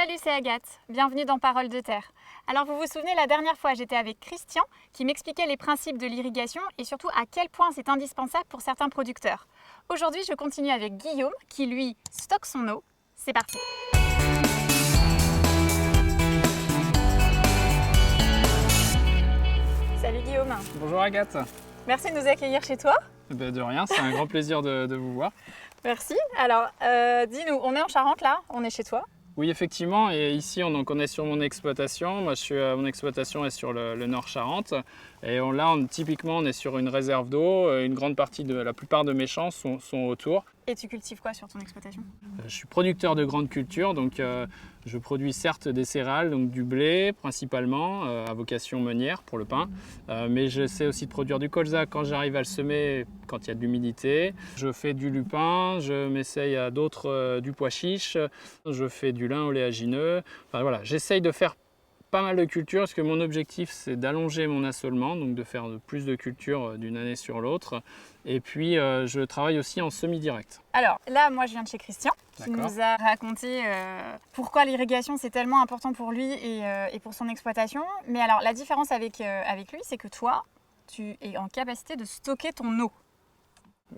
Salut, c'est Agathe. Bienvenue dans Paroles de Terre. Alors vous vous souvenez, la dernière fois, j'étais avec Christian qui m'expliquait les principes de l'irrigation et surtout à quel point c'est indispensable pour certains producteurs. Aujourd'hui, je continue avec Guillaume qui, lui, stocke son eau. C'est parti. Salut Guillaume. Bonjour Agathe. Merci de nous accueillir chez toi. De rien, c'est un grand plaisir de vous voir. Merci. Alors, dis-nous, on est en Charente là, on est chez toi. Oui, effectivement, et ici on est sur mon exploitation. Moi, mon exploitation est sur le Nord Charente. Et typiquement, on est sur une réserve d'eau. Une grande partie la plupart de mes champs sont autour. Et tu cultives quoi sur ton exploitation? Je suis producteur de grandes cultures, donc je produis certes des céréales, donc du blé principalement, à vocation meunière pour le pain, mais j'essaie aussi de produire du colza quand j'arrive à le semer, quand il y a de l'humidité. Je fais du lupin, je m'essaye à d'autres du pois chiche, je fais du lin oléagineux. Enfin, voilà, j'essaye de faire pas mal de cultures parce que mon objectif c'est d'allonger mon assolement, donc de faire plus de cultures d'une année sur l'autre. Et puis je travaille aussi en semi-direct. Alors là, moi je viens de chez Christian qui nous a raconté pourquoi l'irrigation c'est tellement important pour lui et pour son exploitation. Mais alors la différence avec lui, c'est que toi, tu es en capacité de stocker ton eau.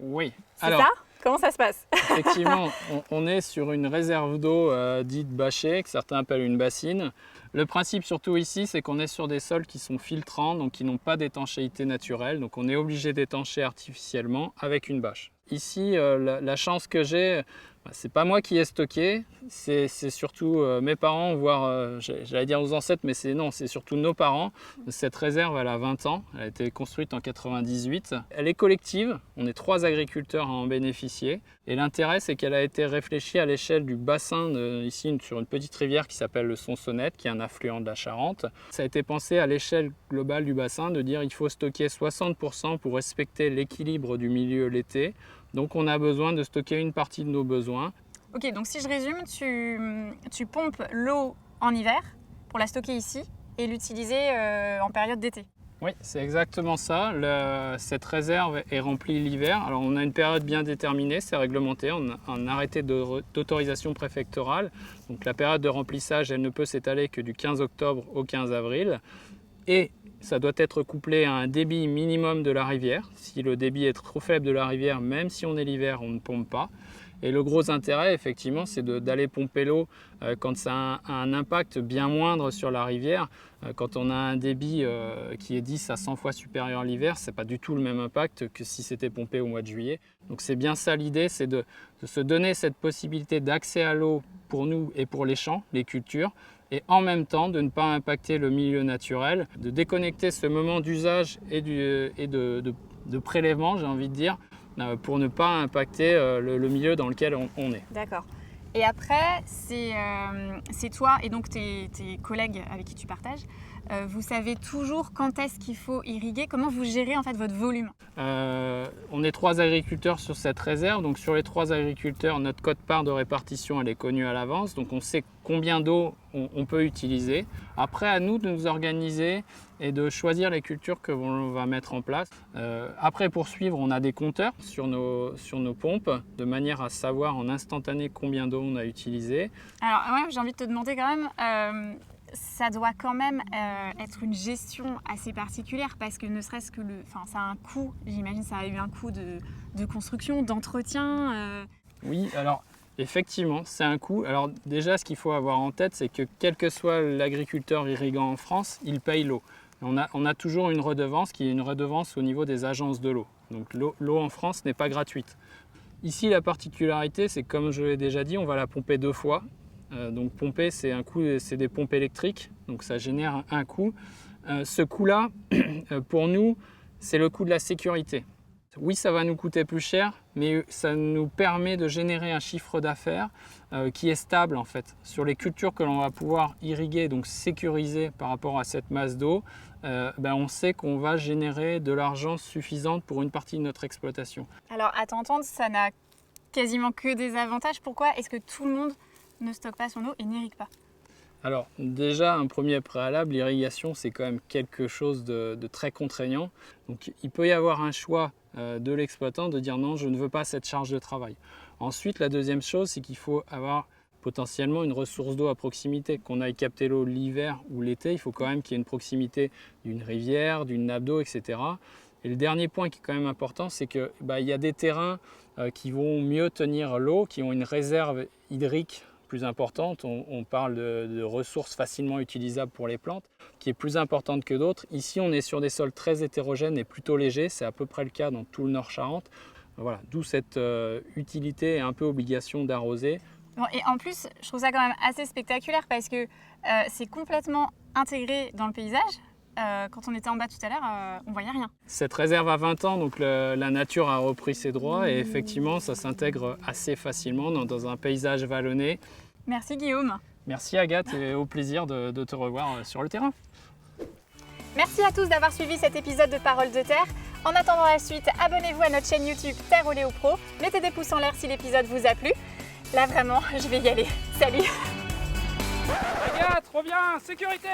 Oui. C'est ça? Comment ça se passe? Effectivement, on est sur une réserve d'eau dite bâchée, que certains appellent une bassine. Le principe surtout ici, c'est qu'on est sur des sols qui sont filtrants, donc qui n'ont pas d'étanchéité naturelle. Donc on est obligé d'étancher artificiellement avec une bâche. Ici, la chance que j'ai, c'est pas moi qui ai stocké, c'est surtout mes parents, voire j'allais dire aux ancêtres, mais c'est surtout nos parents. Cette réserve, elle a 20 ans, elle a été construite en 98. Elle est collective, on est 3 agriculteurs à en bénéficier. Et l'intérêt, c'est qu'elle a été réfléchie à l'échelle du bassin, ici sur une petite rivière qui s'appelle le Sonsonnette, qui est un affluent de la Charente. Ça a été pensé à l'échelle globale du bassin, de dire qu'il faut stocker 60% pour respecter l'équilibre du milieu l'été. Donc on a besoin de stocker une partie de nos besoins. Ok, donc si je résume, tu pompes l'eau en hiver pour la stocker ici et l'utiliser en période d'été. Oui, c'est exactement ça. Cette réserve est remplie l'hiver. Alors on a une période bien déterminée, c'est réglementé, on a un arrêté d'autorisation préfectorale. Donc la période de remplissage, elle ne peut s'étaler que du 15 octobre au 15 avril. Et ça doit être couplé à un débit minimum de la rivière. Si le débit est trop faible de la rivière, même si on est l'hiver, on ne pompe pas. Et le gros intérêt, effectivement, c'est d'aller pomper l'eau quand ça a un impact bien moindre sur la rivière. Quand on a un débit qui est 10 à 100 fois supérieur l'hiver, ce n'est pas du tout le même impact que si c'était pompé au mois de juillet. Donc c'est bien ça l'idée, c'est de se donner cette possibilité d'accès à l'eau pour nous et pour les champs, les cultures, et en même temps de ne pas impacter le milieu naturel, de déconnecter ce moment d'usage et de prélèvement, j'ai envie de dire, pour ne pas impacter le milieu dans lequel on est. D'accord. Et après, c'est toi et donc tes collègues avec qui tu partages, vous savez toujours quand est-ce qu'il faut irriguer? Comment vous gérez en fait votre volume? On est 3 agriculteurs sur cette réserve. Donc sur les 3 agriculteurs, notre quote-part de répartition elle est connue à l'avance. Donc on sait combien d'eau on peut utiliser. Après, à nous de nous organiser et de choisir les cultures que l'on va mettre en place. Après, pour suivre, on a des compteurs sur nos pompes de manière à savoir en instantané combien d'eau on a utilisé. Alors ouais, j'ai envie de te demander quand même, ça doit quand même être une gestion assez particulière parce que ne serait-ce que ça a un coût, j'imagine ça a eu un coût de construction, d'entretien. Oui, alors effectivement, c'est un coût. Alors déjà, ce qu'il faut avoir en tête, c'est que quel que soit l'agriculteur irriguant en France, il paye l'eau. On a toujours une redevance qui est une redevance au niveau des agences de l'eau. Donc l'eau en France n'est pas gratuite. Ici, la particularité, c'est que comme je l'ai déjà dit, on va la pomper 2 fois. Donc pomper, c'est un coût, c'est des pompes électriques, donc ça génère un coût. Ce coût-là, pour nous, c'est le coût de la sécurité. Oui, ça va nous coûter plus cher, mais ça nous permet de générer un chiffre d'affaires qui est stable en fait. Sur les cultures que l'on va pouvoir irriguer, donc sécuriser par rapport à cette masse d'eau, on sait qu'on va générer de l'argent suffisant pour une partie de notre exploitation. Alors à t'entendre, ça n'a quasiment que des avantages. Pourquoi est-ce que tout le monde ne stocke pas son eau et n'irrigue pas? Alors déjà, un premier préalable, l'irrigation, c'est quand même quelque chose de très contraignant. Donc il peut y avoir un choix de l'exploitant de dire non, je ne veux pas cette charge de travail. Ensuite, la deuxième chose, c'est qu'il faut avoir potentiellement une ressource d'eau à proximité. Qu'on aille capter l'eau l'hiver ou l'été, il faut quand même qu'il y ait une proximité d'une rivière, d'une nappe d'eau, etc. Et le dernier point qui est quand même important, c'est qu'il y a des terrains qui vont mieux tenir l'eau, qui ont une réserve hydrique plus importante. On parle de ressources facilement utilisables pour les plantes, qui est plus importante que d'autres. Ici, on est sur des sols très hétérogènes et plutôt légers. C'est à peu près le cas dans tout le Nord-Charente. Voilà, d'où cette utilité et un peu obligation d'arroser. Bon, et en plus, je trouve ça quand même assez spectaculaire parce que c'est complètement intégré dans le paysage. Quand on était en bas tout à l'heure, on voyait rien. Cette réserve a 20 ans, donc la nature a repris ses droits et effectivement, ça s'intègre assez facilement dans un paysage vallonné. Merci Guillaume. Merci Agathe et au plaisir de te revoir sur le terrain. Merci à tous d'avoir suivi cet épisode de Paroles de Terre. En attendant la suite, abonnez-vous à notre chaîne YouTube Terre Oléo Pro. Mettez des pouces en l'air si l'épisode vous a plu. Là vraiment, je vais y aller. Salut! Agathe, reviens, sécurité!